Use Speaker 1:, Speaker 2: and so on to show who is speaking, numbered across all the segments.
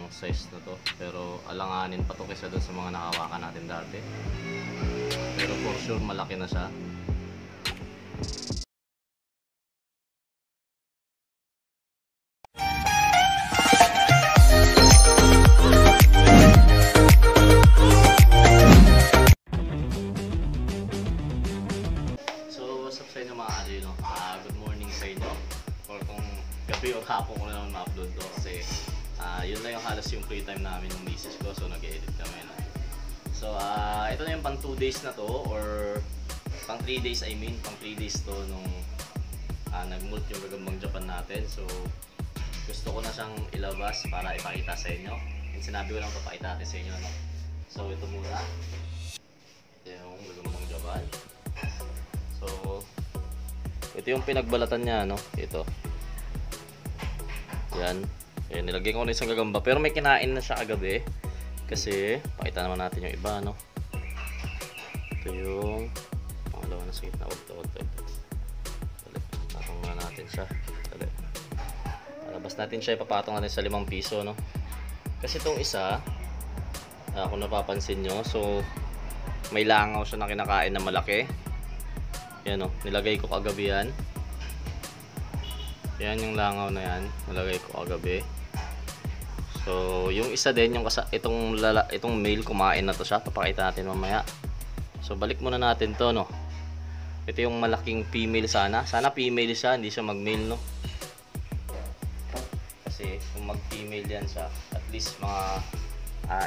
Speaker 1: yung size na to, pero alanganin pa to kaysa dun sa mga nakawakan natin dati. Pero for sure malaki na siya. So what's up sa inyo mga Ali, no? Good morning sa inyo, or kung gabi o hapon ko na naman ma-upload to kasi yun lang yung halos yung free time namin ng misis ko, so nag-edit kami, no? So ito na yung pang 2 days na to, or pang 3 days, I mean pang 3 days to nung nag-molt yung Gagambang Japan natin. So gusto ko na siyang ilabas para ipakita sa inyo, and sinabi ko lang papakita natin sa inyo, no? So ito muna yung Gagambang Japan. So ito yung pinagbalatan niya, no? Ito yan. Ayan, nilagay ko na isang gagamba, pero may kinain na siya kagabi. Kasi, pakita naman natin yung iba, no? Ito yung pangalawa na sa gitna. Huwag to. Patong na natin siya. Dali. Palabas natin siya, ipapatong natin sa 5 piso, no? Kasi itong isa, kung napapansin nyo, so may langaw siya na kinakain na malaki. Yan, no? Nilagay ko kagabi yan. Yan yung langaw na yan, nilagay ko kagabi. So, yung isa din, yung itong male, kumain na to siya. Papakita natin mamaya. So, balik muna natin to, no? Ito yung malaking female sana. Sana female siya, hindi siya mag-male, no? Kasi, kung mag-female yan siya, at least mga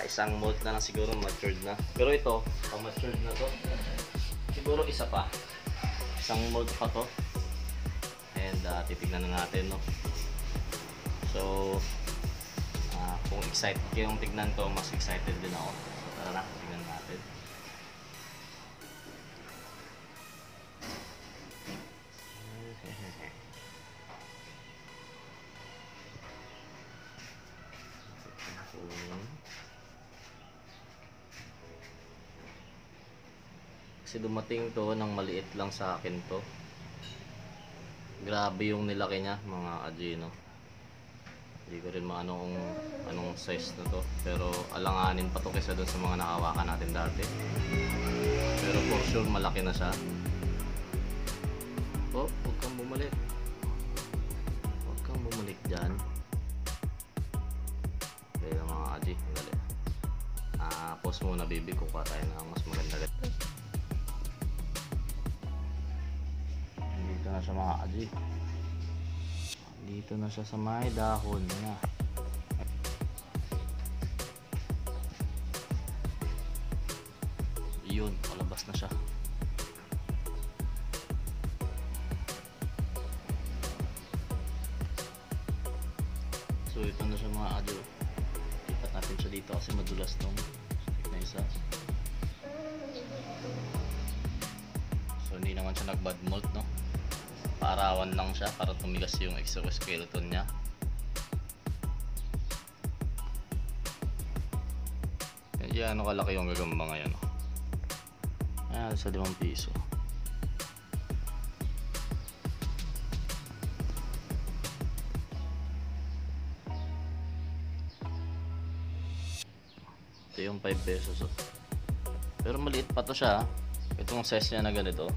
Speaker 1: isang molt na lang siguro, matured na. Pero ito, matured na to. Siguro isa pa. Isang molt pa to. And titignan na natin, no? So, kung excited kayong tignan to, mas excited din ako. So tara na, tignan natin. Kasi dumating to ng maliit lang sa akin to. Grabe yung nilaki niya, mga Adjino. Hindi ko rin maano kung anong size na to, pero alanganin pa to kaysa dun sa mga nakawakan natin dati. Pero for sure malaki na siya. Oh, huwag kang bumalik. Huwag kang bumalik dyan. Dahil lang mga Adji, dali. Pause muna baby, kukuha tayo ng mas maganda. Dito na siya mga Adji. Dito na siya sa may dahon niya. Yun, palabas na siya. So ito na siya mga adyo. Lipat natin siya dito kasi madulas tong stick na isa. So hindi naman siya nag-bad molt, no? Paarawan lang siya para tumigas yung exoskeleton niya. Yan, ano kalaki yung gagamba ngayon. Ayan, sa 5 piso. Ito yung 5 pesos. Pero maliit pa to siya. Itong size niya na ganito,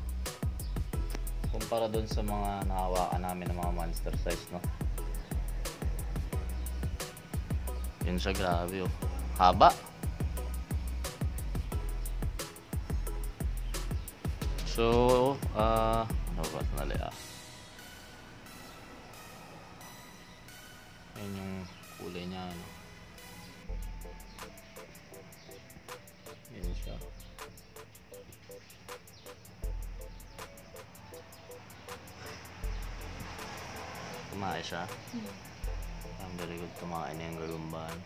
Speaker 1: kumpara doon sa mga nahawakan namin ng mga monster size, no? Yun siya, grabe, oh. Haba. So, ano ba nali, Yan yung kulay niya, no? Yan siya. Kumain siya. Ang very good, kumain na yung gagumbahan.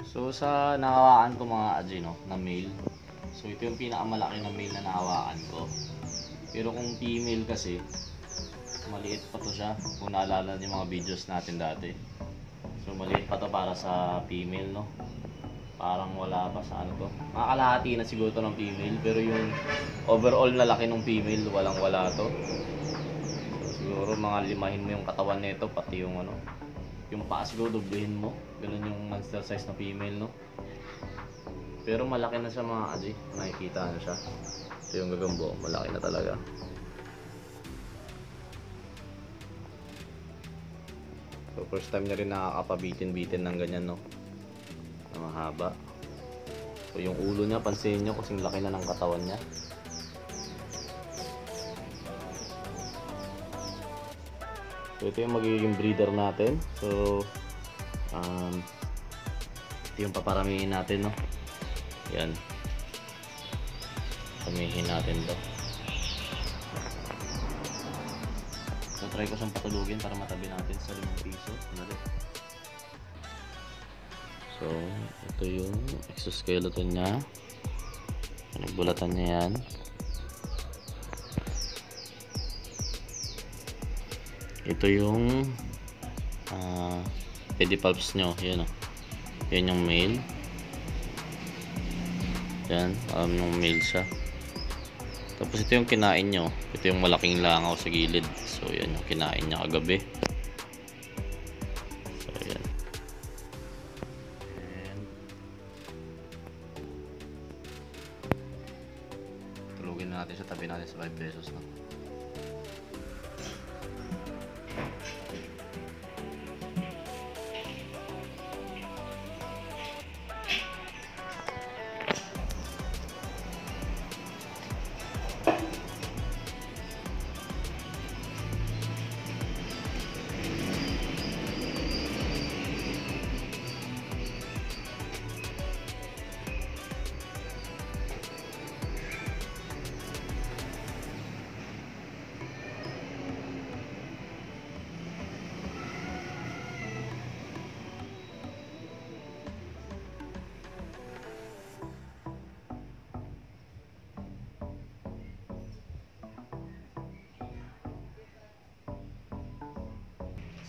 Speaker 1: So sa nahawakan ko mga Aji, no, na male. So ito yung pinakamalaki na male na nahawakan ko. Pero kung female kasi, maliit pa to siya. Kung naalala niyo mga videos natin dati. So maliit pa to para sa female, no. Parang wala pa sa ano to. Makakalahati na siguro to ng female. Pero yung overall na laki ng female, walang wala to. So siguro mga limahin mo yung katawan nito, pati yung ano. Yung paa siguro doblehin mo. Ganun yung monster size na female, no. Pero malaki na siya mga Aji. Nakikita na siya. Ito yung gagambo. Malaki na talaga. So first time niya rin nakakapabitin-bitin ng ganyan, no. Na mahaba. So yung ulo niya, pansin nyo kasing laki na ng katawan niya. So ito yung magiging breeder natin. So ito yung paparamihin natin, no. Yan. Pamihin natin to. So try ko siyang patulugin para matabi natin sa 5 piso. So ito yung exoskeleton niya. Nagbulatan niya yan. Ito yung pedipalps nyo. Yan o. Yan yung male. Yan. Yung male siya. Tapos ito yung kinain nyo. Ito yung malaking langaw sa gilid. So yan yung kinain niya kagabi. So yan. And tulugin na natin siya. Tabi natin sa 5 pesos na.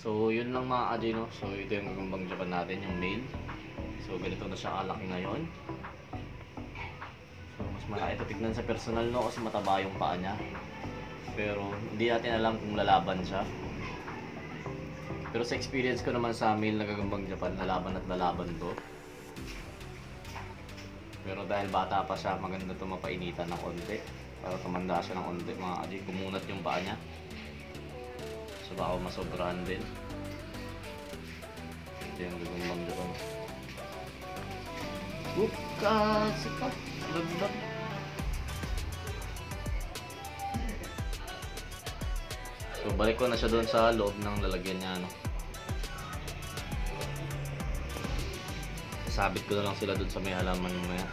Speaker 1: So yun lang mga Aji, no. So ito yung gagambang Japan natin, yung male. So ganito na siya kalaki ngayon. So mas malaki ito tignan sa personal, no, kasi mataba yung paa niya. Pero hindi natin alam kung lalaban siya. Pero sa experience ko naman sa male na gagambang Japan, lalaban at lalaban to. Pero dahil bata pa siya, maganda ito mapainitan ng konti. Para tumanda siya ng konti mga Aji. Kumunat yung paa niya. So baka masobrahan din. Ito yung gagambang Japan. Kasi pa. Lagdag. So balik ko na siya doon sa loob ng lalagyan niya, no. Sabit ko na lang sila doon sa may halaman mamaya.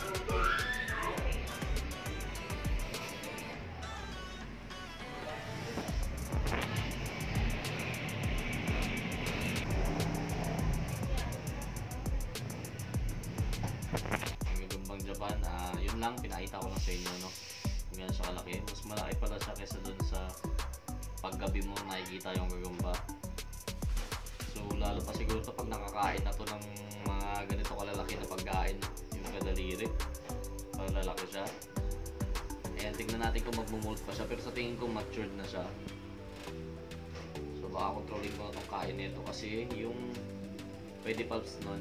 Speaker 1: Japan, yun lang, pinakita ko lang sa inyo, no, kung yan siya kalaki. Mas malaki pala siya kaysa dun sa paggabi mo nakikita yung gagamba. So lalo pa siguro to pag nakakain na to ng mga ganito kalalaki na pagkain, yung kadaliri, pag lalaki siya. Ayan, tignan natin kung magmumolt pa siya, pero sa tingin ko matured na siya. So baka controlling ko na itong kain nito kasi yung pedipalps nun,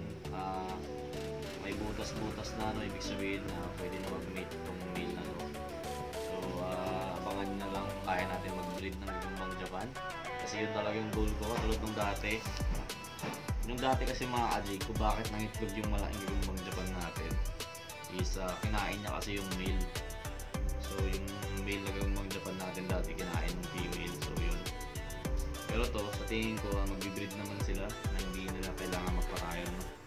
Speaker 1: may butas-butas na, no, ibig sabihin na pwede na mag-mate itong male na, no. So abangan na lang kaya natin mag-breed ng gagambang Japan kasi yun talaga yung goal ko, tulad nung dati. Yung dati kasi mga Aji, kung bakit nangitlog yung malaking gagambang Japan natin is kinain niya kasi yung male. So yung male na gagambang Japan natin dati kinain ng female, so yun. Pero to, sa tingin ko mag-breed naman sila na hindi nila kailangan magpatayan, no.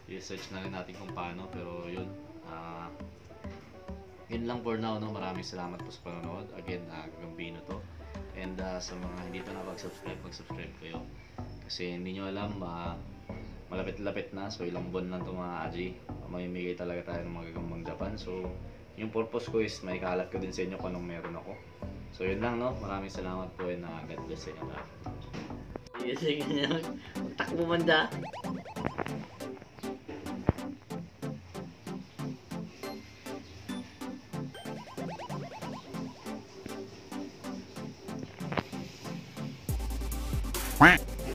Speaker 1: I-search na rin natin kung paano, pero yun, yun lang for now, no. Maraming salamat po sa panonood. Again, Gagambino to. And sa mga hindi pa nakapag-subscribe, mag-subscribe kayo kasi hindi nyo alam malapit-lapit na. So ilang buwan lang ito mga Aji. Mamimigay talaga tayo ng mga gagambang Japan. So yung purpose ko is may kalat ko din sa inyo kung anong meron ako. So yun lang, no. Maraming salamat po and God bless sa inyo lahat.
Speaker 2: Sige niya. Takbo banda.
Speaker 3: Quack.